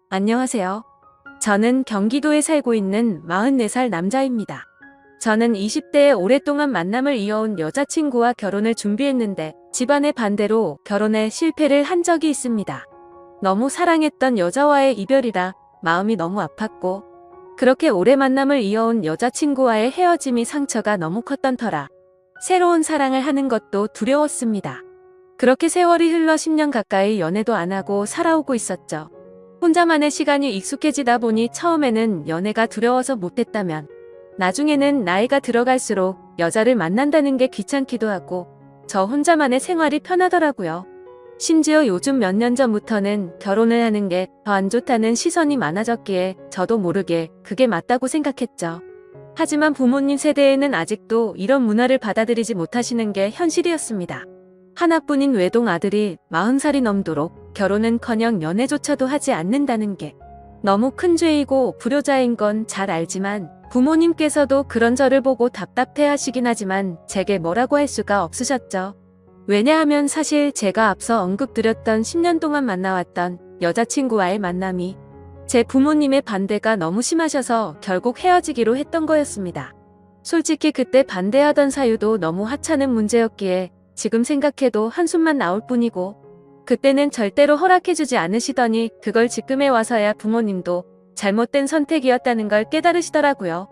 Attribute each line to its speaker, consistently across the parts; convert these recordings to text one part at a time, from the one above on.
Speaker 1: 안녕하세요. 저는 경기도에 살고 있는 44살 남자입니다. 저는 20대에 오랫동안 만남을 이어온 여자친구와 결혼을 준비했는데 집안의 반대로 결혼에 실패를 한 적이 있습니다. 너무 사랑했던 여자와의 이별이라 마음이 너무 아팠고 그렇게 오래 만남을 이어온 여자친구와의 헤어짐이 상처가 너무 컸던 터라 새로운 사랑을 하는 것도 두려웠습니다. 그렇게 세월이 흘러 10년 가까이 연애도 안 하고 살아오고 있었죠. 혼자만의 시간이 익숙해지다 보니 처음에는 연애가 두려워서 못했다면 나중에는 나이가 들어갈수록 여자를 만난다는 게 귀찮기도 하고 저 혼자만의 생활이 편하더라고요. 심지어 요즘 몇 년 전부터는 결혼을 하는 게 더 안 좋다는 시선이 많아졌기에 저도 모르게 그게 맞다고 생각했죠. 하지만 부모님 세대에는 아직도 이런 문화를 받아들이지 못하시는 게 현실이었습니다. 하나뿐인 외동 아들이 40살이 넘도록 결혼은커녕 연애조차도 하지 않는다는 게 너무 큰 죄이고 불효자인 건 잘 알지만 부모님께서도 그런 저를 보고 답답해 하시긴 하지만 제게 뭐라고 할 수가 없으셨죠. 왜냐하면 사실 제가 앞서 언급드렸던 10년 동안 만나왔던 여자친구와의 만남이 제 부모님의 반대가 너무 심하셔서 결국 헤어지기로 했던 거였습니다. 솔직히 그때 반대하던 사유도 너무 하찮은 문제였기에 지금 생각해도 한숨만 나올 뿐이고 그때는 절대로 허락해주지 않으시더니 그걸 지금에 와서야 부모님도 잘못된 선택이었다는 걸 깨달으시더라고요.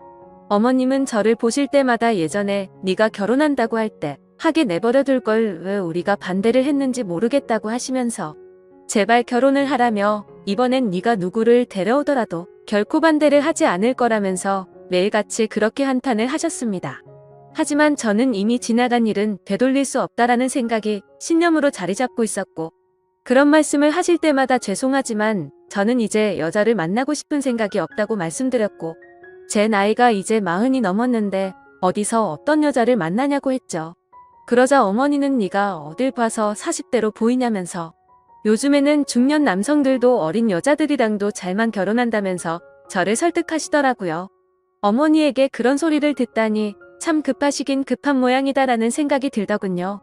Speaker 1: 어머님은 저를 보실 때마다 예전에 네가 결혼한다고 할 때 하게 내버려 둘 걸 왜 우리가 반대를 했는지 모르겠다고 하시면서 제발 결혼을 하라며 이번엔 네가 누구를 데려오더라도 결코 반대를 하지 않을 거라면서 매일같이 그렇게 한탄을 하셨습니다. 하지만 저는 이미 지나간 일은 되돌릴 수 없다라는 생각이 신념으로 자리 잡고 있었고 그런 말씀을 하실 때마다 죄송하지만 저는 이제 여자를 만나고 싶은 생각이 없다고 말씀드렸고 제 나이가 이제 40이 넘었는데 어디서 어떤 여자를 만나냐고 했죠. 그러자 어머니는 네가 어딜 봐서 40대로 보이냐면서 요즘에는 중년 남성들도 어린 여자들이랑도 잘만 결혼한다면서 저를 설득하시더라고요. 어머니에게 그런 소리를 듣다니 참 급하시긴 급한 모양이다라는 생각이 들더군요.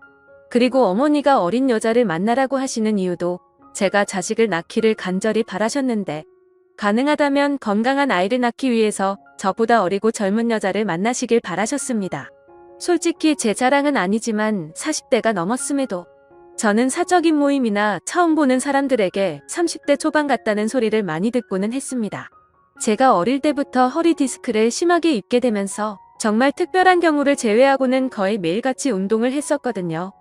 Speaker 1: 그리고 어머니가 어린 여자를 만나라고 하시는 이유도 제가 자식을 낳기를 간절히 바라셨는데 가능하다면 건강한 아이를 낳기 위해서 저보다 어리고 젊은 여자를 만나시길 바라셨습니다. 솔직히 제 자랑은 아니지만 40대가 넘었음에도 저는 사적인 모임이나 처음 보는 사람들에게 30대 초반 같다는 소리를 많이 듣고는 했습니다. 제가 어릴 때부터 허리 디스크를 심하게 입게 되면서 정말 특별한 경우를 제외하고는 거의 매일같이 운동을 했었거든요.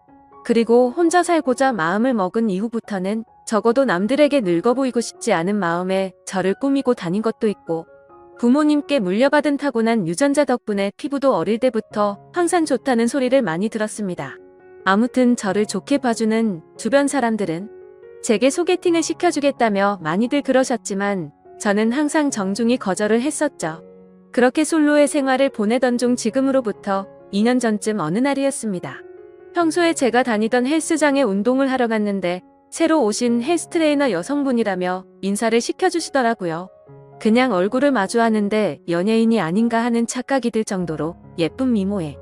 Speaker 1: 그리고 혼자 살고자 마음을 먹은 이후부터는 적어도 남들에게 늙어 보이고 싶지 않은 마음에 저를 꾸미고 다닌 것도 있고 부모님께 물려받은 타고난 유전자 덕분에 피부도 어릴 때부터 항상 좋다는 소리를 많이 들었습니다. 아무튼 저를 좋게 봐주는 주변 사람들은 제게 소개팅을 시켜주겠다며 많이들 그러셨지만 저는 항상 정중히 거절을 했었죠. 그렇게 솔로의 생활을 보내던 중 지금으로부터 2년 전쯤 어느 날이었습니다. 평소에 제가 다니던 헬스장에 운동을 하러 갔는데 새로 오신 헬스 트레이너 여성분이라며 인사를 시켜주시더라고요. 그냥 얼굴을 마주하는데 연예인이 아닌가 하는 착각이 들 정도로 예쁜 미모에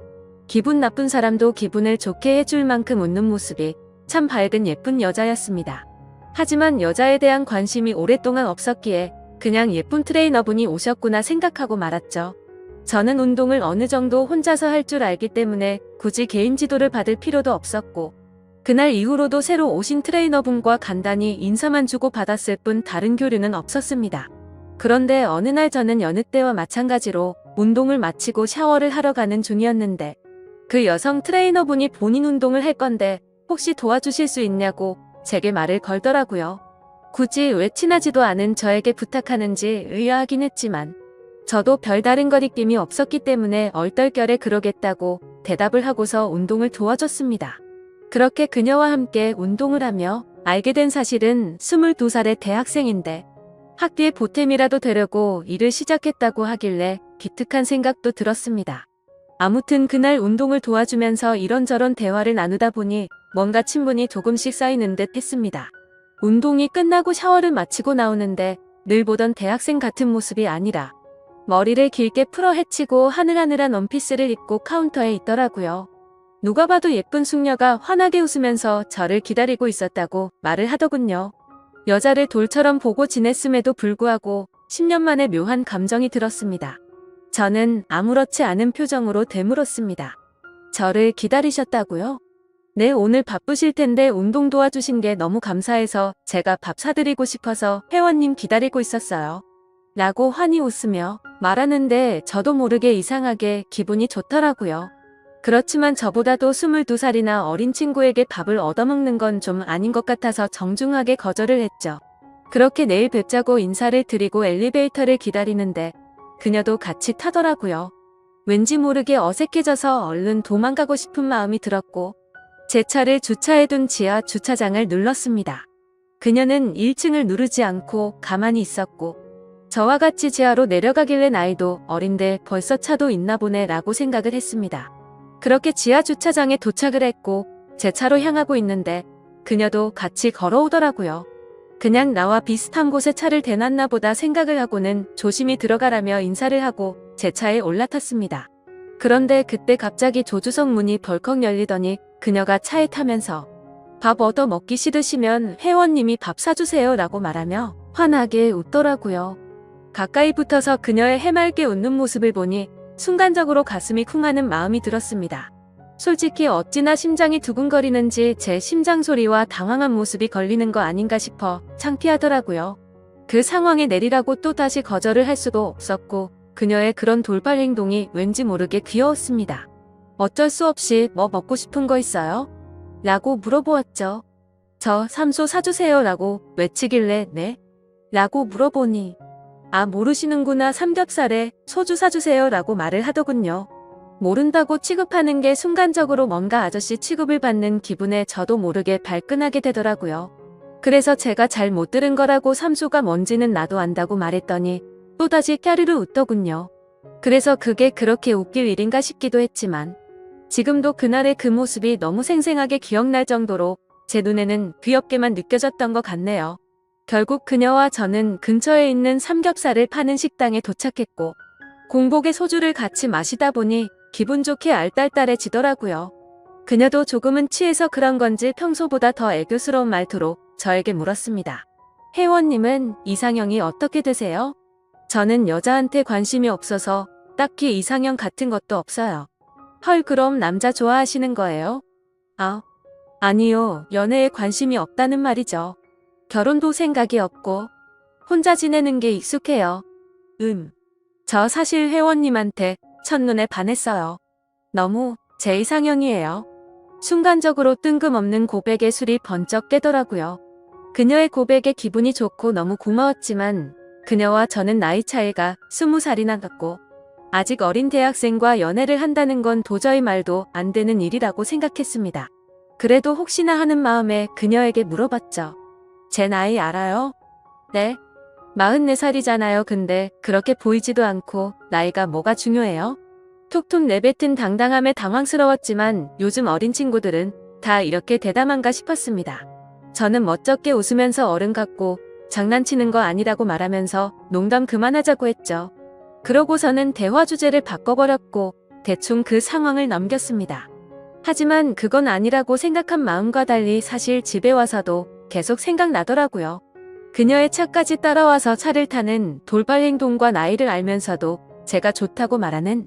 Speaker 1: 기분 나쁜 사람도 기분을 좋게 해줄 만큼 웃는 모습이 참 밝은 예쁜 여자였습니다. 하지만 여자에 대한 관심이 오랫동안 없었기에 그냥 예쁜 트레이너분이 오셨구나 생각하고 말았죠. 저는 운동을 어느 정도 혼자서 할 줄 알기 때문에 굳이 개인 지도를 받을 필요도 없었고 그날 이후로도 새로 오신 트레이너분과 간단히 인사만 주고 받았을 뿐 다른 교류는 없었습니다. 그런데 어느 날 저는 여느 때와 마찬가지로 운동을 마치고 샤워를 하러 가는 중이었는데 그 여성 트레이너분이 본인 운동을 할 건데 혹시 도와주실 수 있냐고 제게 말을 걸더라고요. 굳이 왜 친하지도 않은 저에게 부탁하는지 의아하긴 했지만 저도 별다른 거리낌이 없었기 때문에 얼떨결에 그러겠다고 대답을 하고서 운동을 도와줬습니다. 그렇게 그녀와 함께 운동을 하며 알게 된 사실은 22살의 대학생인데 학비에 보탬이라도 되려고 일을 시작했다고 하길래 기특한 생각도 들었습니다. 아무튼 그날 운동을 도와주면서 이런저런 대화를 나누다 보니 뭔가 친분이 조금씩 쌓이는 듯 했습니다. 운동이 끝나고 샤워를 마치고 나오는데 늘 보던 대학생 같은 모습이 아니라 머리를 길게 풀어 헤치고 하늘하늘한 원피스를 입고 카운터에 있더라고요. 누가 봐도 예쁜 숙녀가 환하게 웃으면서 저를 기다리고 있었다고 말을 하더군요. 여자를 돌처럼 보고 지냈음에도 불구하고 10년 만에 묘한 감정이 들었습니다. 저는 아무렇지 않은 표정으로 되물었습니다. 저를 기다리셨다고요? 네, 오늘 바쁘실 텐데 운동 도와주신 게 너무 감사해서 제가 밥 사드리고 싶어서 회원님 기다리고 있었어요. 라고 환히 웃으며 말하는데 저도 모르게 이상하게 기분이 좋더라고요. 그렇지만 저보다도 22살이나 어린 친구에게 밥을 얻어먹는 건 좀 아닌 것 같아서 정중하게 거절을 했죠. 그렇게 내일 뵙자고 인사를 드리고 엘리베이터를 기다리는데 그녀도 같이 타더라고요. 왠지 모르게 어색해져서 얼른 도망가고 싶은 마음이 들었고 제 차를 주차해둔 지하 주차장을 눌렀습니다. 그녀는 1층을 누르지 않고 가만히 있었고 저와 같이 지하로 내려가길래 나이도 어린데 벌써 차도 있나 보네 라고 생각을 했습니다. 그렇게 지하 주차장에 도착을 했고 제 차로 향하고 있는데 그녀도 같이 걸어오더라고요. 그냥 나와 비슷한 곳에 차를 대놨나 보다 생각을 하고는 조심히 들어가라며 인사를 하고 제 차에 올라탔습니다. 그런데 그때 갑자기 조수석 문이 벌컥 열리더니 그녀가 차에 타면서 밥 얻어 먹기 싫으시면 회원님이 밥 사주세요 라고 말하며 환하게 웃더라고요. 가까이 붙어서 그녀의 해맑게 웃는 모습을 보니 순간적으로 가슴이 쿵하는 마음이 들었습니다. 솔직히 어찌나 심장이 두근거리는지 제 심장 소리와 당황한 모습이 걸리는 거 아닌가 싶어 창피하더라고요. 그 상황에 내리라고 또다시 거절을 할 수도 없었고 그녀의 그런 돌발 행동이 왠지 모르게 귀여웠습니다. 어쩔 수 없이 뭐 먹고 싶은 거 있어요? 라고 물어보았죠. 저 삼소 사주세요 라고 외치길래 네? 라고 물어보니 아 모르시는구나 삼겹살에 소주 사주세요 라고 말을 하더군요. 모른다고 취급하는 게 순간적으로 뭔가 아저씨 취급을 받는 기분에 저도 모르게 발끈하게 되더라고요. 그래서 제가 잘 못 들은 거라고 삼소가 뭔지는 나도 안다고 말했더니 또다시 까르르 웃더군요. 그래서 그게 그렇게 웃길 일인가 싶기도 했지만 지금도 그날의 그 모습이 너무 생생하게 기억날 정도로 제 눈에는 귀엽게만 느껴졌던 것 같네요. 결국 그녀와 저는 근처에 있는 삼겹살을 파는 식당에 도착했고 공복에 소주를 같이 마시다 보니 기분 좋게 알딸딸해지더라고요. 그녀도 조금은 취해서 그런 건지 평소보다 더 애교스러운 말투로 저에게 물었습니다. 회원님은 이상형이 어떻게 되세요? 저는 여자한테 관심이 없어서 딱히 이상형 같은 것도 없어요. 헐 그럼 남자 좋아하시는 거예요? 아니요. 연애에 관심이 없다는 말이죠. 결혼도 생각이 없고 혼자 지내는 게 익숙해요. 저 사실 회원님한테 첫눈에 반했어요. 너무 제 이상형이에요. 순간적으로 뜬금없는 고백에 술이 번쩍 깨더라고요. 그녀의 고백에 기분이 좋고 너무 고마웠지만 그녀와 저는 나이 차이가 20살이나 났고 아직 어린 대학생과 연애를 한다는 건 도저히 말도 안 되는 일이라고 생각했습니다. 그래도 혹시나 하는 마음에 그녀에게 물어봤죠. 제 나이 알아요? 네. 44살이잖아요. 근데 그렇게 보이지도 않고 나이가 뭐가 중요해요? 툭툭 내뱉은 당당함에 당황스러웠지만 요즘 어린 친구들은 다 이렇게 대담한가 싶었습니다. 저는 멋쩍게 웃으면서 어른 같고 장난치는 거 아니라고 말하면서 농담 그만하자고 했죠. 그러고서는 대화 주제를 바꿔버렸고 대충 그 상황을 넘겼습니다. 하지만 그건 아니라고 생각한 마음과 달리 사실 집에 와서도 계속 생각나더라고요. 그녀의 차까지 따라와서 차를 타는 돌발 행동과 나이를 알면서도 제가 좋다고 말하는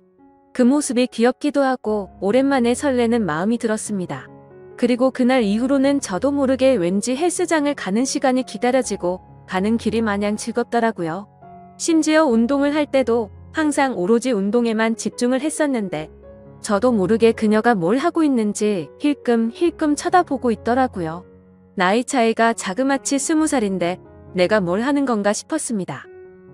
Speaker 1: 그 모습이 귀엽기도 하고 오랜만에 설레는 마음이 들었습니다. 그리고 그날 이후로는 저도 모르게 왠지 헬스장을 가는 시간이 기다려지고 가는 길이 마냥 즐겁더라고요. 심지어 운동을 할 때도 항상 오로지 운동에만 집중을 했었는데 저도 모르게 그녀가 뭘 하고 있는지 힐끔힐끔 쳐다보고 있더라고요. 나이 차이가 자그마치 20살인데 내가 뭘 하는 건가 싶었습니다.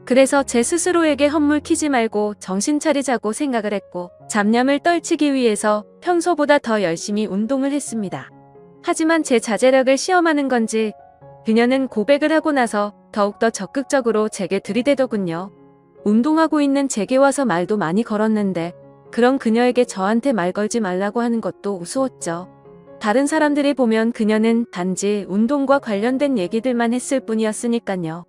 Speaker 1: 그래서 제 스스로에게 헛물 키지 말고 정신 차리자고 생각을 했고 잡념을 떨치기 위해서 평소보다 더 열심히 운동을 했습니다. 하지만 제 자제력을 시험하는 건지 그녀는 고백을 하고 나서 더욱더 적극적으로 제게 들이대더군요. 운동하고 있는 제게 와서 말도 많이 걸었는데 그런 그녀에게 저한테 말 걸지 말라고 하는 것도 우스웠죠. 다른 사람들이 보면 그녀는 단지 운동과 관련된 얘기들만 했을 뿐이었으니까요.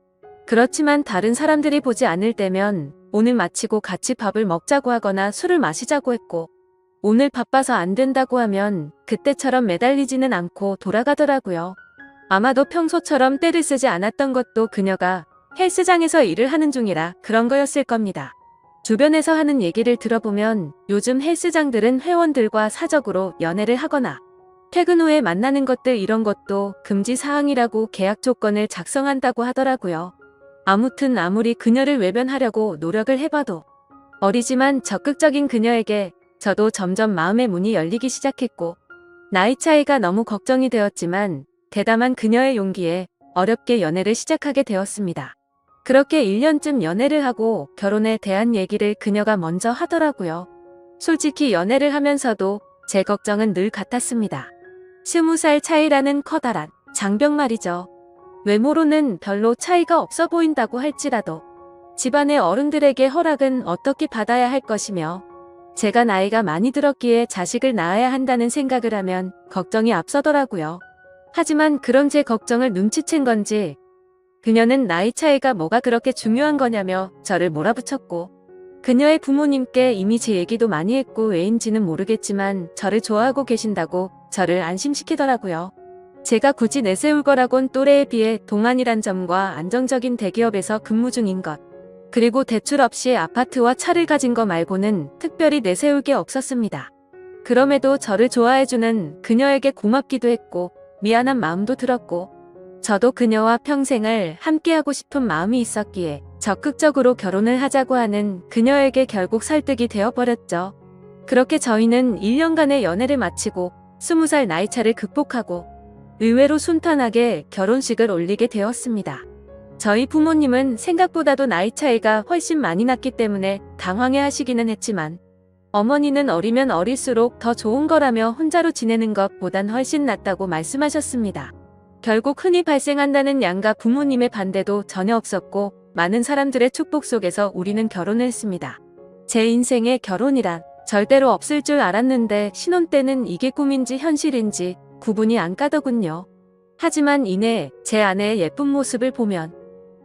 Speaker 1: 그렇지만 다른 사람들이 보지 않을 때면 오늘 마치고 같이 밥을 먹자고 하거나 술을 마시자고 했고 오늘 바빠서 안 된다고 하면 그때처럼 매달리지는 않고 돌아가더라고요. 아마도 평소처럼 떼를 쓰지 않았던 것도 그녀가 헬스장에서 일을 하는 중이라 그런 거였을 겁니다. 주변에서 하는 얘기를 들어보면 요즘 헬스장들은 회원들과 사적으로 연애를 하거나 퇴근 후에 만나는 것들 이런 것도 금지 사항이라고 계약 조건을 작성한다고 하더라고요. 아무튼 아무리 그녀를 외면하려고 노력을 해봐도 어리지만 적극적인 그녀에게 저도 점점 마음의 문이 열리기 시작했고 나이 차이가 너무 걱정이 되었지만 대담한 그녀의 용기에 어렵게 연애를 시작하게 되었습니다. 그렇게 1년쯤 연애를 하고 결혼에 대한 얘기를 그녀가 먼저 하더라고요. 솔직히 연애를 하면서도 제 걱정은 늘 같았습니다. 20살 차이라는 커다란 장벽 말이죠. 외모로는 별로 차이가 없어 보인다고 할지라도 집안의 어른들에게 허락은 어떻게 받아야 할 것이며 제가 나이가 많이 들었기에 자식을 낳아야 한다는 생각을 하면 걱정이 앞서더라고요. 하지만 그런 제 걱정을 눈치챈 건지 그녀는 나이 차이가 뭐가 그렇게 중요한 거냐며 저를 몰아붙였고 그녀의 부모님께 이미 제 얘기도 많이 했고 왜인지는 모르겠지만 저를 좋아하고 계신다고 저를 안심시키더라고요. 제가 굳이 내세울 거라곤 또래에 비해 동안이란 점과 안정적인 대기업에서 근무 중인 것 그리고 대출 없이 아파트와 차를 가진 거 말고는 특별히 내세울 게 없었습니다. 그럼에도 저를 좋아해주는 그녀에게 고맙기도 했고 미안한 마음도 들었고 저도 그녀와 평생을 함께하고 싶은 마음이 있었기에 적극적으로 결혼을 하자고 하는 그녀에게 결국 설득이 되어버렸죠. 그렇게 저희는 1년간의 연애를 마치고 20살 나이차를 극복하고 의외로 순탄하게 결혼식을 올리게 되었습니다. 저희 부모님은 생각보다도 나이 차이가 훨씬 많이 났기 때문에 당황해 하시기는 했지만 어머니는 어리면 어릴수록 더 좋은 거라며 혼자로 지내는 것보단 훨씬 낫다고 말씀하셨습니다. 결국 흔히 발생한다는 양가 부모님의 반대도 전혀 없었고 많은 사람들의 축복 속에서 우리는 결혼을 했습니다. 제 인생에 결혼이란 절대로 없을 줄 알았는데 신혼 때는 이게 꿈인지 현실인지 구분이 안 가더군요. 하지만 이내 제 아내의 예쁜 모습을 보면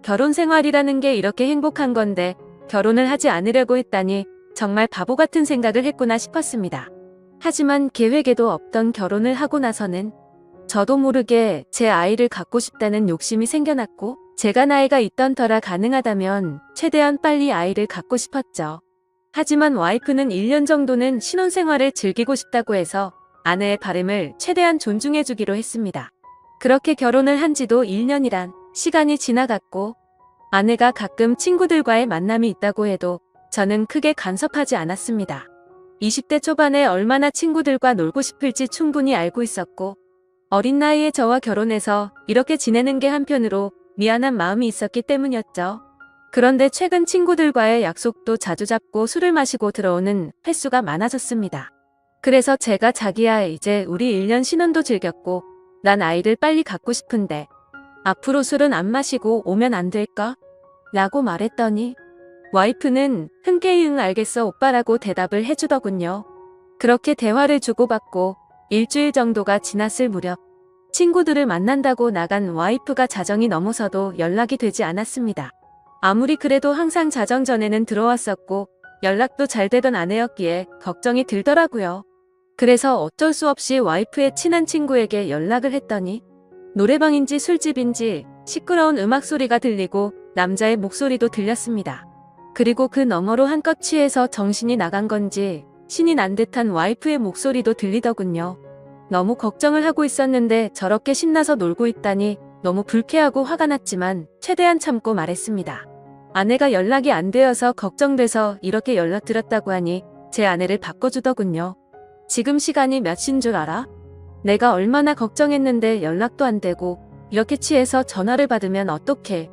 Speaker 1: 결혼 생활이라는 게 이렇게 행복한 건데 결혼을 하지 않으려고 했다니 정말 바보 같은 생각을 했구나 싶었습니다. 하지만 계획에도 없던 결혼을 하고 나서는 저도 모르게 제 아이를 갖고 싶다는 욕심이 생겨났고 제가 나이가 있던 터라 가능하다면 최대한 빨리 아이를 갖고 싶었죠. 하지만 와이프는 1년 정도는 신혼생활을 즐기고 싶다고 해서 아내의 바람을 최대한 존중해주기로 했습니다. 그렇게 결혼을 한 지도 1년이란 시간이 지나갔고 아내가 가끔 친구들과의 만남이 있다고 해도 저는 크게 간섭하지 않았습니다. 20대 초반에 얼마나 친구들과 놀고 싶을지 충분히 알고 있었고 어린 나이에 저와 결혼해서 이렇게 지내는 게 한편으로 미안한 마음이 있었기 때문이었죠. 그런데 최근 친구들과의 약속도 자주 잡고 술을 마시고 들어오는 횟수가 많아졌습니다. 그래서 제가 자기야 이제 우리 1년 신혼도 즐겼고 난 아이를 빨리 갖고 싶은데 앞으로 술은 안 마시고 오면 안 될까? 라고 말했더니 와이프는 흔쾌히 응 알겠어 오빠라고 대답을 해주더군요. 그렇게 대화를 주고받고 일주일 정도가 지났을 무렵 친구들을 만난다고 나간 와이프가 자정이 넘어서도 연락이 되지 않았습니다. 아무리 그래도 항상 자정 전에는 들어왔었고 연락도 잘 되던 아내였기에 걱정이 들더라고요. 그래서 어쩔 수 없이 와이프의 친한 친구에게 연락을 했더니 노래방인지 술집인지 시끄러운 음악 소리가 들리고 남자의 목소리도 들렸습니다. 그리고 그 너머로 한껏 취해서 정신이 나간 건지 신이 난 듯한 와이프의 목소리도 들리더군요. 너무 걱정을 하고 있었는데 저렇게 신나서 놀고 있다니 너무 불쾌하고 화가 났지만 최대한 참고 말했습니다. 아내가 연락이 안 되어서 걱정돼서 이렇게 연락드렸다고 하니 제 아내를 바꿔주더군요. 지금 시간이 몇 시인 줄 알아? 내가 얼마나 걱정했는데 연락도 안 되고 이렇게 취해서 전화를 받으면 어떡해.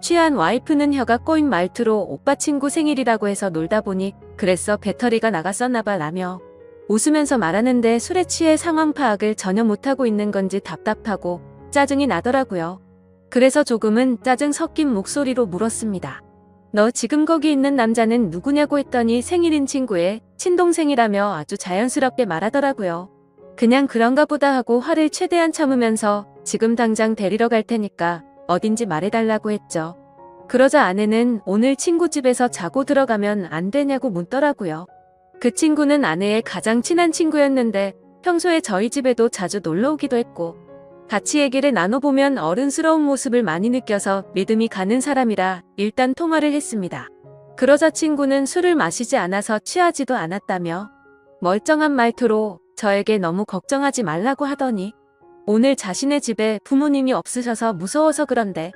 Speaker 1: 취한 와이프는 혀가 꼬인 말투로 오빠 친구 생일이라고 해서 놀다 보니 그랬어 배터리가 나갔었나봐 라며 웃으면서 말하는데 술에 취해 상황 파악을 전혀 못하고 있는 건지 답답하고 짜증이 나더라고요. 그래서 조금은 짜증 섞인 목소리로 물었습니다. 너 지금 거기 있는 남자는 누구냐고 했더니 생일인 친구의 친동생이라며 아주 자연스럽게 말하더라고요. 그냥 그런가 보다 하고 화를 최대한 참으면서 지금 당장 데리러 갈 테니까 어딘지 말해달라고 했죠. 그러자 아내는 오늘 친구 집에서 자고 들어가면 안 되냐고 묻더라고요. 그 친구는 아내의 가장 친한 친구였는데 평소에 저희 집에도 자주 놀러 오기도 했고 같이 얘기를 나눠보면 어른스러운 모습을 많이 느껴서 믿음이 가는 사람이라 일단 통화를 했습니다. 그러자 친구는 술을 마시지 않아서 취하지도 않았다며 멀쩡한 말투로 저에게 너무 걱정하지 말라고 하더니 오늘 자신의 집에 부모님이 없으셔서 무서워서 그런데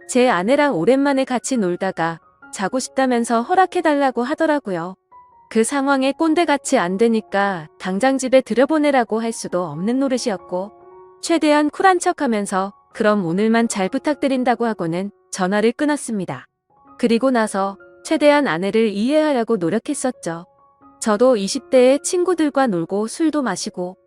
Speaker 1: 제 아내랑 오랜만에 같이 놀다가 자고 싶다면서 허락해달라고 하더라고요. 그 상황에 꼰대같이 안 되니까 당장 집에 들여보내라고 할 수도 없는 노릇이었고 최대한 쿨한 척하면서 그럼 오늘만 잘 부탁드린다고 하고는 전화를 끊었습니다. 그리고 나서 최대한 아내를 이해하려고 노력했었죠. 저도 20대에 친구들과 놀고 술도 마시고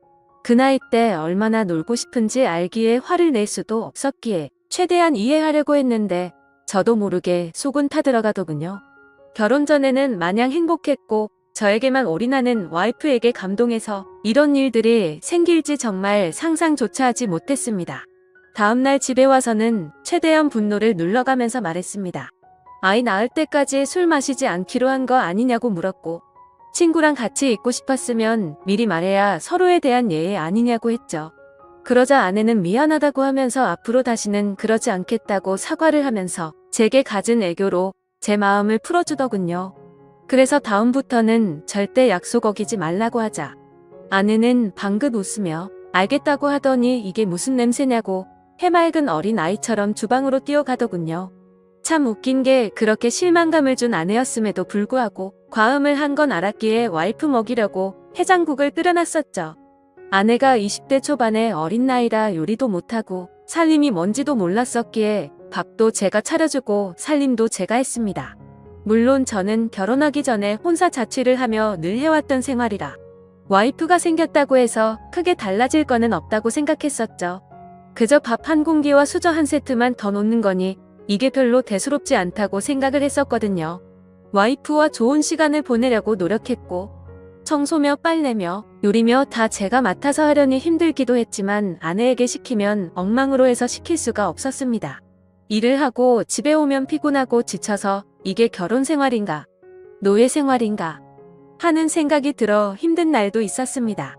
Speaker 1: 그 나이 때 얼마나 놀고 싶은지 알기에 화를 낼 수도 없었기에 최대한 이해하려고 했는데 저도 모르게 속은 타들어가더군요. 결혼 전에는 마냥 행복했고 저에게만 올인하는 와이프에게 감동해서 이런 일들이 생길지 정말 상상조차 하지 못했습니다. 다음날 집에 와서는 최대한 분노를 눌러가면서 말했습니다. 아이 낳을 때까지 술 마시지 않기로 한 거 아니냐고 물었고 친구랑 같이 있고 싶었으면 미리 말해야 서로에 대한 예의 아니냐고 했죠. 그러자 아내는 미안하다고 하면서 앞으로 다시는 그러지 않겠다고 사과를 하면서 제게 갖은 애교로 제 마음을 풀어주더군요. 그래서 다음부터는 절대 약속 어기지 말라고 하자 아내는 방긋 웃으며 알겠다고 하더니 이게 무슨 냄새냐고 해맑은 어린 아이처럼 주방으로 뛰어가더군요. 참 웃긴 게 그렇게 실망감을 준 아내였음에도 불구하고 과음을 한 건 알았기에 와이프 먹이려고 해장국을 끓여놨었죠. 아내가 20대 초반의 어린 나이라 요리도 못하고 살림이 뭔지도 몰랐었기에 밥도 제가 차려주고 살림도 제가 했습니다. 물론 저는 결혼하기 전에 혼사 자취를 하며 늘 해왔던 생활이라 와이프가 생겼다고 해서 크게 달라질 거는 없다고 생각했었죠. 그저 밥 한 공기와 수저 한 세트만 더 놓는 거니 이게 별로 대수롭지 않다고 생각을 했었거든요. 와이프와 좋은 시간을 보내려고 노력했고 청소며 빨래며 요리며 다 제가 맡아서 하려니 힘들기도 했지만 아내에게 시키면 엉망으로 해서 시킬 수가 없었습니다. 일을 하고 집에 오면 피곤하고 지쳐서 이게 결혼 생활인가 노예 생활인가 하는 생각이 들어 힘든 날도 있었습니다.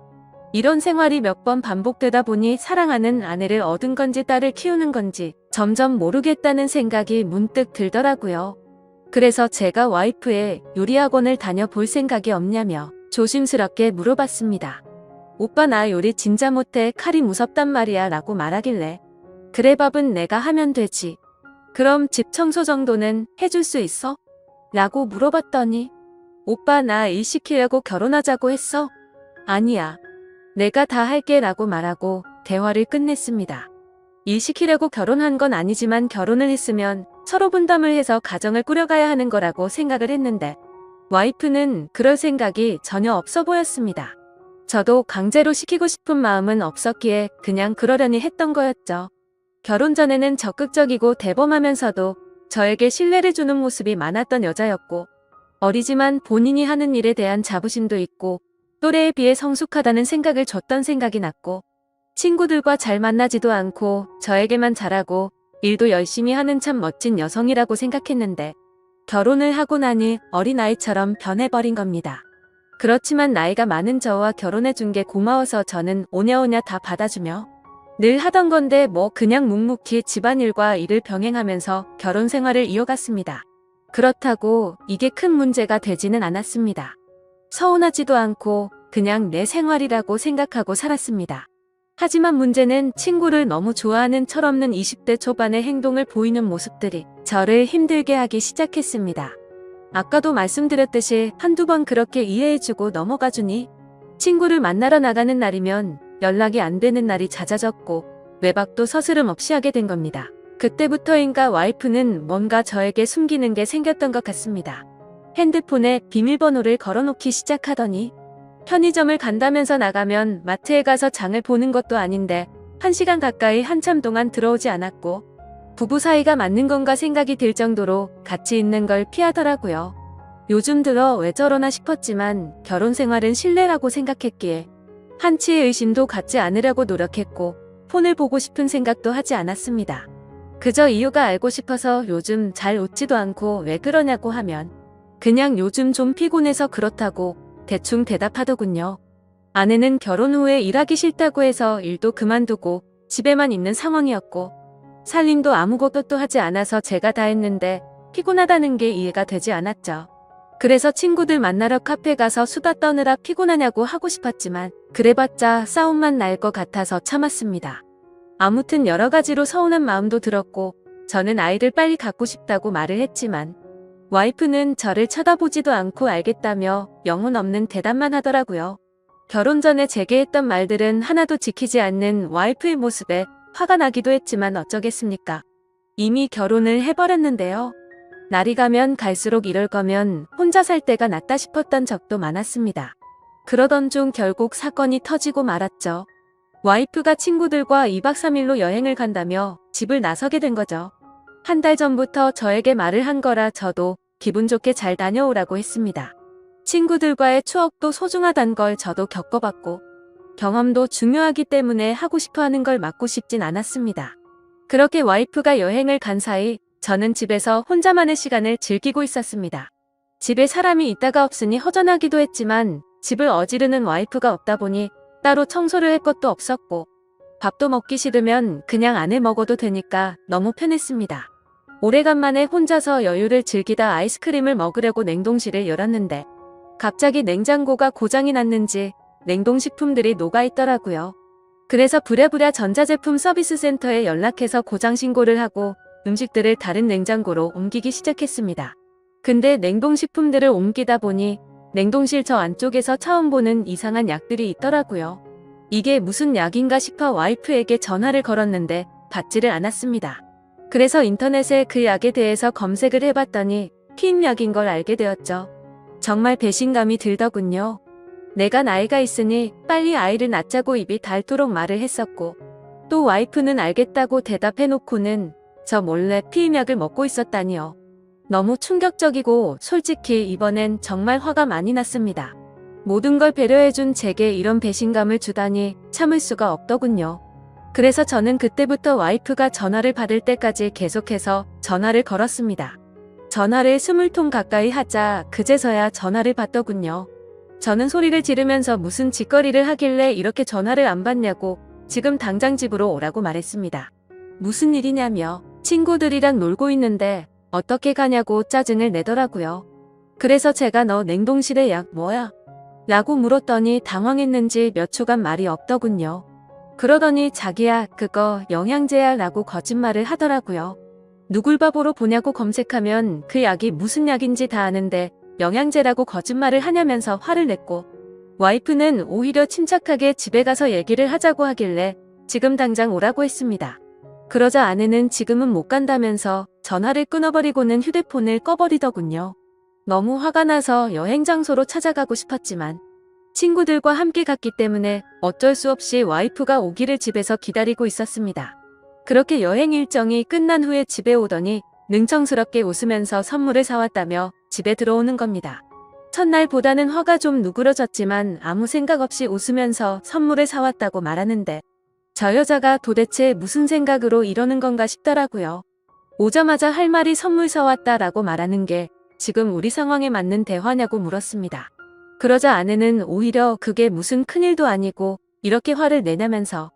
Speaker 1: 이런 생활이 몇 번 반복되다 보니 사랑하는 아내를 얻은 건지 딸을 키우는 건지 점점 모르겠다는 생각이 문득 들더라고요. 그래서 제가 와이프의 요리학원을 다녀볼 생각이 없냐며 조심스럽게 물어봤습니다. 오빠 나 요리 진짜 못해 칼이 무섭단 말이야 라고 말하길래 그래 밥은 내가 하면 되지. 그럼 집 청소 정도는 해줄 수 있어? 라고 물어봤더니 오빠 나 일 시키려고 결혼하자고 했어? 아니야. 내가 다 할게 라고 말하고 대화를 끝냈습니다. 일 시키려고 결혼한 건 아니지만 결혼을 했으면 서로 분담을 해서 가정을 꾸려가야 하는 거라고 생각을 했는데 와이프는 그럴 생각이 전혀 없어 보였습니다. 저도 강제로 시키고 싶은 마음은 없었기에 그냥 그러려니 했던 거였죠. 결혼 전에는 적극적이고 대범하면서도 저에게 신뢰를 주는 모습이 많았던 여자였고 어리지만 본인이 하는 일에 대한 자부심도 있고 또래에 비해 성숙하다는 생각을 줬던 생각이 났고 친구들과 잘 만나지도 않고 저에게만 잘하고 일도 열심히 하는 참 멋진 여성이라고 생각했는데 결혼을 하고 나니 어린아이처럼 변해버린 겁니다. 그렇지만 나이가 많은 저와 결혼해준 게 고마워서 저는 오냐오냐 다 받아주며 늘 하던 건데 뭐 그냥 묵묵히 집안일과 일을 병행하면서 결혼 생활을 이어갔습니다. 그렇다고 이게 큰 문제가 되지는 않았습니다. 서운하지도 않고 그냥 내 생활이라고 생각하고 살았습니다. 하지만 문제는 친구를 너무 좋아하는 철없는 20대 초반의 행동을 보이는 모습들이 저를 힘들게 하기 시작했습니다. 아까도 말씀드렸듯이 한두 번 그렇게 이해해주고 넘어가주니 친구를 만나러 나가는 날이면 연락이 안 되는 날이 잦아졌고 외박도 서스름 없이 하게 된 겁니다. 그때부터인가 와이프는 뭔가 저에게 숨기는 게 생겼던 것 같습니다. 핸드폰에 비밀번호를 걸어놓기 시작하더니 편의점을 간다면서 나가면 마트에 가서 장을 보는 것도 아닌데 1시간 가까이 한참 동안 들어오지 않았고 부부 사이가 맞는 건가 생각이 들 정도로 같이 있는 걸 피하더라고요. 요즘 들어 왜 저러나 싶었지만 결혼 생활은 신뢰라고 생각했기에 한치의 의심도 갖지 않으려고 노력했고 폰을 보고 싶은 생각도 하지 않았습니다. 그저 이유가 알고 싶어서 요즘 잘 웃지도 않고 왜 그러냐고 하면 그냥 요즘 좀 피곤해서 그렇다고 대충 대답하더군요. 아내는 결혼 후에 일하기 싫다고 해서 일도 그만두고 집에만 있는 상황이었고 살림도 아무것도 하지 않아서 제가 다 했는데 피곤하다는 게 이해가 되지 않았죠. 그래서 친구들 만나러 카페 가서 수다 떠느라 피곤하냐고 하고 싶었지만 그래봤자 싸움만 날 것 같아서 참았습니다. 아무튼 여러 가지로 서운한 마음도 들었고 저는 아이를 빨리 갖고 싶다고 말을 했지만 와이프는 저를 쳐다보지도 않고 알겠다며 영혼 없는 대답만 하더라고요. 결혼 전에 제게 했던 말들은 하나도 지키지 않는 와이프의 모습에 화가 나기도 했지만 어쩌겠습니까? 이미 결혼을 해버렸는데요. 날이 가면 갈수록 이럴 거면 혼자 살 때가 낫다 싶었던 적도 많았습니다. 그러던 중 결국 사건이 터지고 말았죠. 와이프가 친구들과 2박 3일로 여행을 간다며 집을 나서게 된 거죠. 한 달 전부터 저에게 말을 한 거라 저도 기분 좋게 잘 다녀오라고 했습니다. 친구들과의 추억도 소중하단 걸 저도 겪어봤고 경험도 중요하기 때문에 하고 싶어 하는 걸 막고 싶진 않았습니다. 그렇게 와이프가 여행을 간 사이 저는 집에서 혼자만의 시간을 즐기고 있었습니다. 집에 사람이 있다가 없으니 허전하기도 했지만 집을 어지르는 와이프가 없다 보니 따로 청소를 할 것도 없었고 밥도 먹기 싫으면 그냥 안 해 먹어도 되니까 너무 편했습니다. 오래간만에 혼자서 여유를 즐기다 아이스크림을 먹으려고 냉동실을 열었는데 갑자기 냉장고가 고장이 났는지 냉동식품들이 녹아있더라고요. 그래서 부랴부랴 전자제품 서비스 센터에 연락해서 고장 신고를 하고 음식들을 다른 냉장고로 옮기기 시작했습니다. 근데 냉동식품들을 옮기다 보니 냉동실 저 안쪽에서 처음 보는 이상한 약들이 있더라고요. 이게 무슨 약인가 싶어 와이프에게 전화를 걸었는데 받지를 않았습니다. 그래서 인터넷에 그 약에 대해서 검색을 해봤더니 피임약인 걸 알게 되었죠. 정말 배신감이 들더군요. 내가 나이가 있으니 빨리 아이를 낳자고 입이 닳도록 말을 했었고 또 와이프는 알겠다고 대답해놓고는 저 몰래 피임약을 먹고 있었다니요. 너무 충격적이고 솔직히 이번엔 정말 화가 많이 났습니다. 모든 걸 배려해준 제게 이런 배신감을 주다니 참을 수가 없더군요. 그래서 저는 그때부터 와이프가 전화를 받을 때까지 계속해서 전화를 걸었습니다. 전화를 20통 가까이 하자 그제서야 전화를 받더군요. 저는 소리를 지르면서 무슨 짓거리를 하길래 이렇게 전화를 안 받냐고 지금 당장 집으로 오라고 말했습니다. 무슨 일이냐며 친구들이랑 놀고 있는데 어떻게 가냐고 짜증을 내더라고요. 그래서 제가 너 냉동실에 약 뭐야? 라고 물었더니 당황했는지 몇 초간 말이 없더군요. 그러더니 자기야 그거 영양제야 라고 거짓말을 하더라고요. 누굴 바보로 보냐고 검색하면 그 약이 무슨 약인지 다 아는데 영양제라고 거짓말을 하냐면서 화를 냈고 와이프는 오히려 침착하게 집에 가서 얘기를 하자고 하길래 지금 당장 오라고 했습니다. 그러자 아내는 지금은 못 간다면서 전화를 끊어버리고는 휴대폰을 꺼버리더군요. 너무 화가 나서 여행 장소로 찾아가고 싶었지만 친구들과 함께 갔기 때문에 어쩔 수 없이 와이프가 오기를 집에서 기다리고 있었습니다. 그렇게 여행 일정이 끝난 후에 집에 오더니 능청스럽게 웃으면서 선물을 사왔다며 집에 들어오는 겁니다. 첫날보다는 화가 좀 누그러졌지만 아무 생각 없이 웃으면서 선물을 사왔다고 말하는데 저 여자가 도대체 무슨 생각으로 이러는 건가 싶더라고요. 오자마자 할 말이 선물 사왔다라고 말하는 게 지금 우리 상황에 맞는 대화냐고 물었습니다. 그러자 아내는 오히려 그게 무슨 큰일도 아니고 이렇게 화를 내냐면서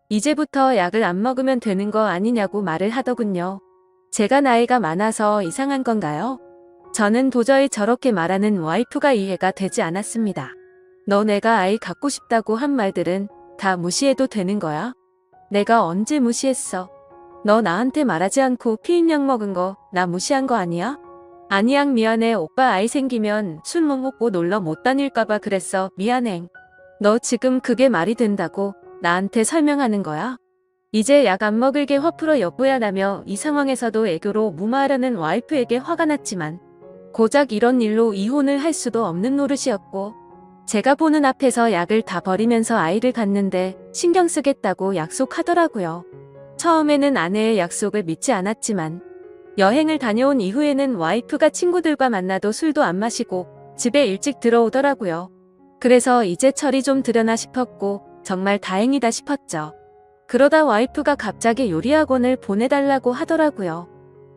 Speaker 1: 이제부터 약을 안 먹으면 되는 거 아니냐고 말을 하더군요. 제가 나이가 많아서 이상한 건가요? 저는 도저히 저렇게 말하는 와이프가 이해가 되지 않았습니다. 너 내가 아이 갖고 싶다고 한 말들은 다 무시해도 되는 거야? 내가 언제 무시했어? 너 나한테 말하지 않고 피임약 먹은 거 나 무시한 거 아니야? 아니야 미안해 오빠 아이 생기면 술 못 먹고 놀러 못 다닐까봐 그랬어 미안해. 너 지금 그게 말이 된다고 나한테 설명하는 거야? 이제 약 안 먹을게 화 풀어 여보야 라며 이 상황에서도 애교로 무마하려는 와이프에게 화가 났지만 고작 이런 일로 이혼을 할 수도 없는 노릇이었고 제가 보는 앞에서 약을 다 버리면서 아이를 갖는데 신경 쓰겠다고 약속하더라고요. 처음에는 아내의 약속을 믿지 않았지만 여행을 다녀온 이후에는 와이프가 친구들과 만나도 술도 안 마시고 집에 일찍 들어오더라고요. 그래서 이제 철이 좀 들여나 싶었고 정말 다행이다 싶었죠. 그러다 와이프가 갑자기 요리학원을 보내달라고 하더라고요.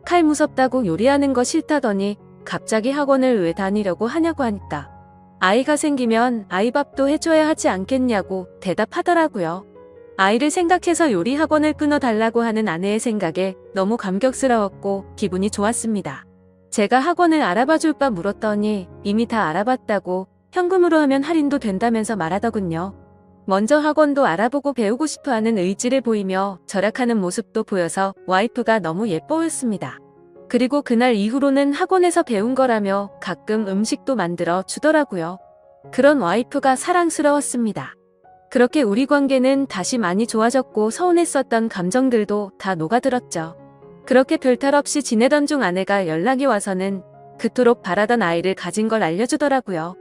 Speaker 1: 칼 무섭다고 요리하는 거 싫다더니 갑자기 학원을 왜 다니려고 하냐고 하니까 아이가 생기면 아이 밥도 해줘야 하지 않겠냐고 대답하더라고요. 아이를 생각해서 요리 학원을 끊어달라고 하는 아내의 생각에 너무 감격스러웠고 기분이 좋았습니다. 제가 학원을 알아봐줄까 물었더니 이미 다 알아봤다고 현금으로 하면 할인도 된다면서 말하더군요. 먼저 학원도 알아보고 배우고 싶어하는 의지를 보이며 절약하는 모습도 보여서 와이프가 너무 예뻐했습니다. 그리고 그날 이후로는 학원에서 배운 거라며 가끔 음식도 만들어 주더라고요. 그런 와이프가 사랑스러웠습니다. 그렇게 우리 관계는 다시 많이 좋아졌고 서운했었던 감정들도 다 녹아들었죠. 그렇게 별탈 없이 지내던 중 아내가 연락이 와서는 그토록 바라던 아이를 가진 걸 알려주더라고요.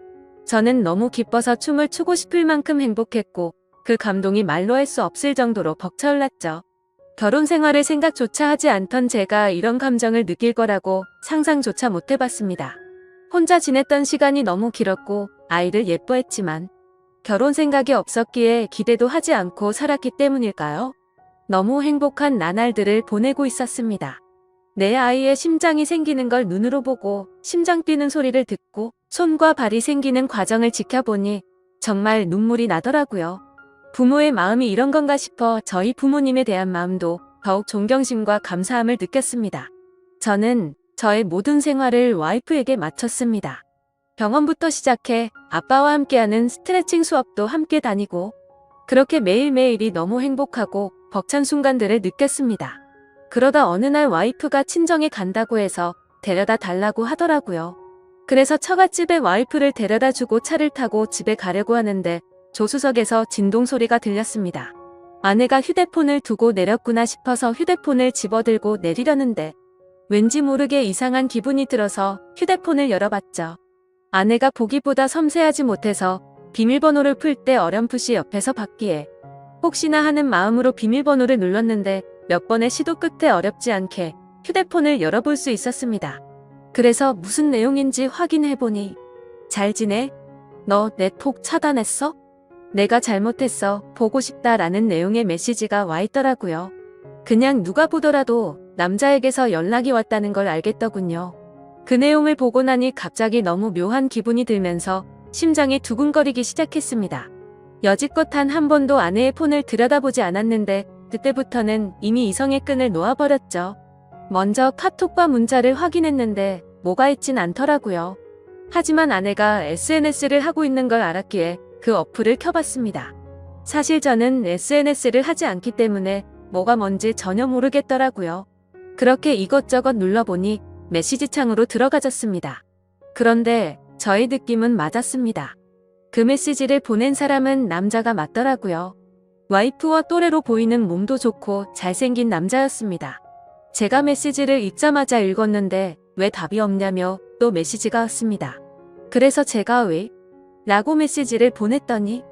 Speaker 1: 저는 너무 기뻐서 춤을 추고 싶을 만큼 행복했고 그 감동이 말로 할 수 없을 정도로 벅차올랐죠. 결혼 생활을 생각조차 하지 않던 제가 이런 감정을 느낄 거라고 상상조차 못 해봤습니다. 혼자 지냈던 시간이 너무 길었고 아이를 예뻐했지만 결혼 생각이 없었기에 기대도 하지 않고 살았기 때문일까요? 너무 행복한 나날들을 보내고 있었습니다. 내 아이의 심장이 생기는 걸 눈으로 보고 심장 뛰는 소리를 듣고 손과 발이 생기는 과정을 지켜보니 정말 눈물이 나더라고요. 부모의 마음이 이런 건가 싶어 저희 부모님에 대한 마음도 더욱 존경심과 감사함을 느꼈습니다. 저는 저의 모든 생활을 와이프에게 마쳤습니다. 병원부터 시작해 아빠와 함께하는 스트레칭 수업도 함께 다니고 그렇게 매일매일이 너무 행복하고 벅찬 순간들을 느꼈습니다. 그러다 어느 날 와이프가 친정에 간다고 해서 데려다 달라고 하더라고요. 그래서 처갓집에 와이프를 데려다 주고 차를 타고 집에 가려고 하는데 조수석에서 진동 소리가 들렸습니다. 아내가 휴대폰을 두고 내렸구나 싶어서 휴대폰을 집어들고 내리려는데 왠지 모르게 이상한 기분이 들어서 휴대폰을 열어봤죠. 아내가 보기보다 섬세하지 못해서 비밀번호를 풀 때 어렴풋이 옆에서 봤기에 혹시나 하는 마음으로 비밀번호를 눌렀는데 몇 번의 시도 끝에 어렵지 않게 휴대폰을 열어볼 수 있었습니다. 그래서 무슨 내용인지 확인해보니 잘 지내? 너 내 톡 차단했어? 내가 잘못했어. 보고 싶다라는 내용의 메시지가 와 있더라고요. 그냥 누가 보더라도 남자에게서 연락이 왔다는 걸 알겠더군요. 그 내용을 보고 나니 갑자기 너무 묘한 기분이 들면서 심장이 두근거리기 시작했습니다. 여지껏 단 한 번도 아내의 폰을 들여다보지 않았는데 그때부터는 이미 이성의 끈을 놓아버렸죠. 먼저 카톡과 문자를 확인했는데 뭐가 있진 않더라고요. 하지만 아내가 SNS를 하고 있는 걸 알았기에 그 어플을 켜봤습니다. 사실 저는 SNS를 하지 않기 때문에 뭐가 뭔지 전혀 모르겠더라고요. 그렇게 이것저것 눌러보니 메시지 창으로 들어가졌습니다. 그런데 저의 느낌은 맞았습니다. 그 메시지를 보낸 사람은 남자가 맞더라고요. 와이프와 또래로 보이는 몸도 좋고 잘생긴 남자였습니다. 제가 메시지를 읽자마자 읽었는데 왜 답이 없냐며 또 메시지가 왔습니다. 그래서 제가 왜? 라고 메시지를 보냈더니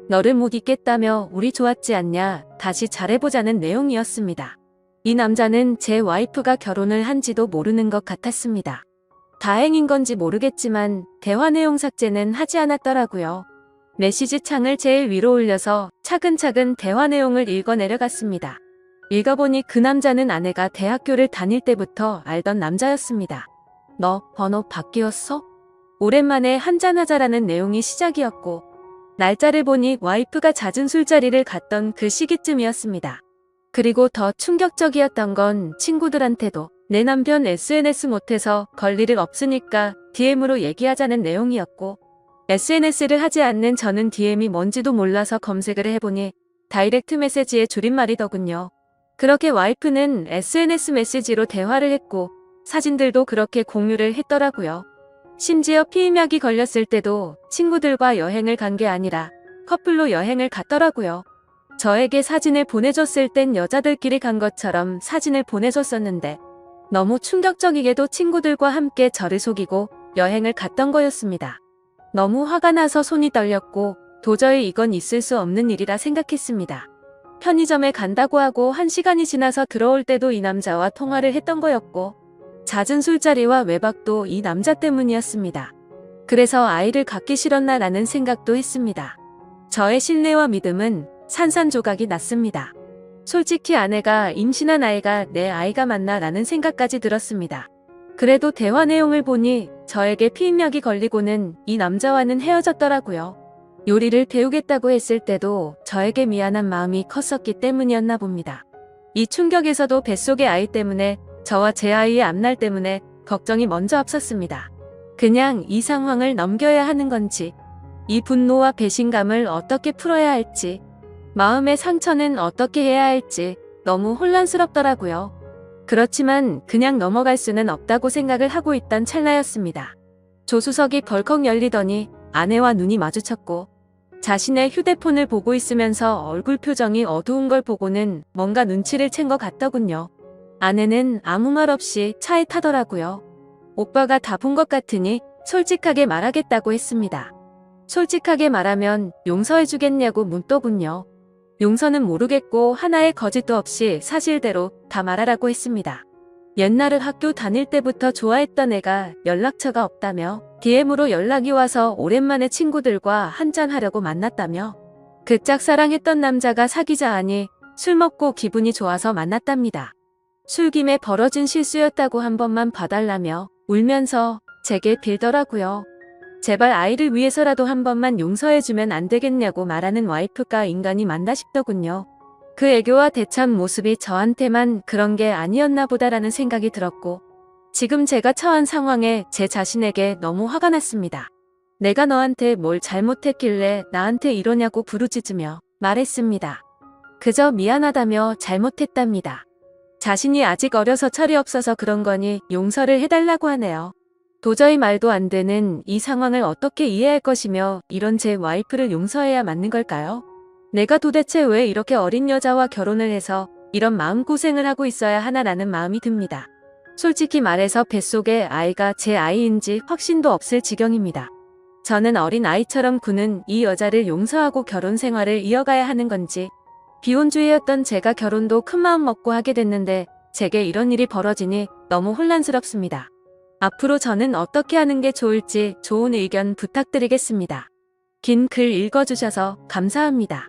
Speaker 1: 너를 못 잊겠다며 우리 좋았지 않냐 다시 잘해보자는 내용이었습니다. 이 남자는 제 와이프가 결혼을 한지도 모르는 것 같았습니다. 다행인 건지 모르겠지만 대화 내용 삭제는 하지 않았더라고요. 메시지 창을 제일 위로 올려서 차근차근 대화 내용을 읽어 내려갔습니다. 읽어보니 그 남자는 아내가 대학교를 다닐 때부터 알던 남자였습니다. 너 번호 바뀌었어? 오랜만에 한잔하자라는 내용이 시작이었고 날짜를 보니 와이프가 잦은 술자리를 갔던 그 시기쯤이었습니다. 그리고 더 충격적이었던 건 친구들한테도 내 남편 SNS 못해서 걸 일은 없으니까 DM으로 얘기하자는 내용이었고 SNS를 하지 않는 저는 DM이 뭔지도 몰라서 검색을 해보니 다이렉트 메시지의 줄임말이더군요. 그렇게 와이프는 SNS 메시지로 대화를 했고 사진들도 그렇게 공유를 했더라고요. 심지어 피임약이 걸렸을 때도 친구들과 여행을 간 게 아니라 커플로 여행을 갔더라고요. 저에게 사진을 보내줬을 땐 여자들끼리 간 것처럼 사진을 보내줬었는데 너무 충격적이게도 친구들과 함께 저를 속이고 여행을 갔던 거였습니다. 너무 화가 나서 손이 떨렸고 도저히 이건 있을 수 없는 일이라 생각했습니다. 편의점에 간다고 하고 1시간이 지나서 들어올 때도 이 남자와 통화를 했던 거였고 잦은 술자리와 외박도 이 남자 때문이었습니다. 그래서 아이를 갖기 싫었나 라는 생각도 했습니다. 저의 신뢰와 믿음은 산산조각이 났습니다. 솔직히 아내가 임신한 아이가 내 아이가 맞나 라는 생각까지 들었습니다. 그래도 대화 내용을 보니 저에게 피임약이 걸리고는 이 남자와는 헤어졌더라고요. 요리를 배우겠다고 했을 때도 저에게 미안한 마음이 컸었기 때문이었나 봅니다. 이 충격에서도 뱃속의 아이 때문에 저와 제 아이의 앞날 때문에 걱정이 먼저 앞섰습니다. 그냥 이 상황을 넘겨야 하는 건지, 이 분노와 배신감을 어떻게 풀어야 할지, 마음의 상처는 어떻게 해야 할지 너무 혼란스럽더라고요. 그렇지만 그냥 넘어갈 수는 없다고 생각을 하고 있던 찰나였습니다. 조수석이 벌컥 열리더니 아내와 눈이 마주쳤고 자신의 휴대폰을 보고 있으면서 얼굴 표정이 어두운 걸 보고는 뭔가 눈치를 챈 것 같더군요. 아내는 아무 말 없이 차에 타더라고요. 오빠가 다 본 것 같으니 솔직하게 말하겠다고 했습니다. 솔직하게 말하면 용서해주겠냐고 묻더군요. 용서는 모르겠고 하나의 거짓도 없이 사실대로 다 말하라고 했습니다. 옛날에 학교 다닐 때부터 좋아했던 애가 연락처가 없다며 DM으로 연락이 와서 오랜만에 친구들과 한잔하려고 만났다며 그 짝사랑했던 남자가 사귀자 하니 술 먹고 기분이 좋아서 만났답니다. 술김에 벌어진 실수였다고 한 번만 봐달라며 울면서 제게 빌더라고요. 제발 아이를 위해서라도 한 번만 용서해주면 안 되겠냐고 말하는 와이프가 인간이 맞나 싶더군요. 그 애교와 대참 모습이 저한테만 그런 게 아니었나 보다라는 생각이 들었고 지금 제가 처한 상황에 제 자신에게 너무 화가 났습니다. 내가 너한테 뭘 잘못했길래 나한테 이러냐고 부르짖으며 말했습니다. 그저 미안하다며 잘못했답니다. 자신이 아직 어려서 철이 없어서 그런 거니 용서를 해달라고 하네요. 도저히 말도 안 되는 이 상황을 어떻게 이해할 것이며 이런 제 와이프를 용서해야 맞는 걸까요? 내가 도대체 왜 이렇게 어린 여자와 결혼을 해서 이런 마음고생을 하고 있어야 하나라는 마음이 듭니다. 솔직히 말해서 뱃속에 아이가 제 아이인지 확신도 없을 지경입니다. 저는 어린 아이처럼 구는 이 여자를 용서하고 결혼 생활을 이어가야 하는 건지 비혼주의였던 제가 결혼도 큰마음 먹고 하게 됐는데 제게 이런 일이 벌어지니 너무 혼란스럽습니다. 앞으로 저는 어떻게 하는 게 좋을지 좋은 의견 부탁드리겠습니다. 긴 글 읽어주셔서 감사합니다.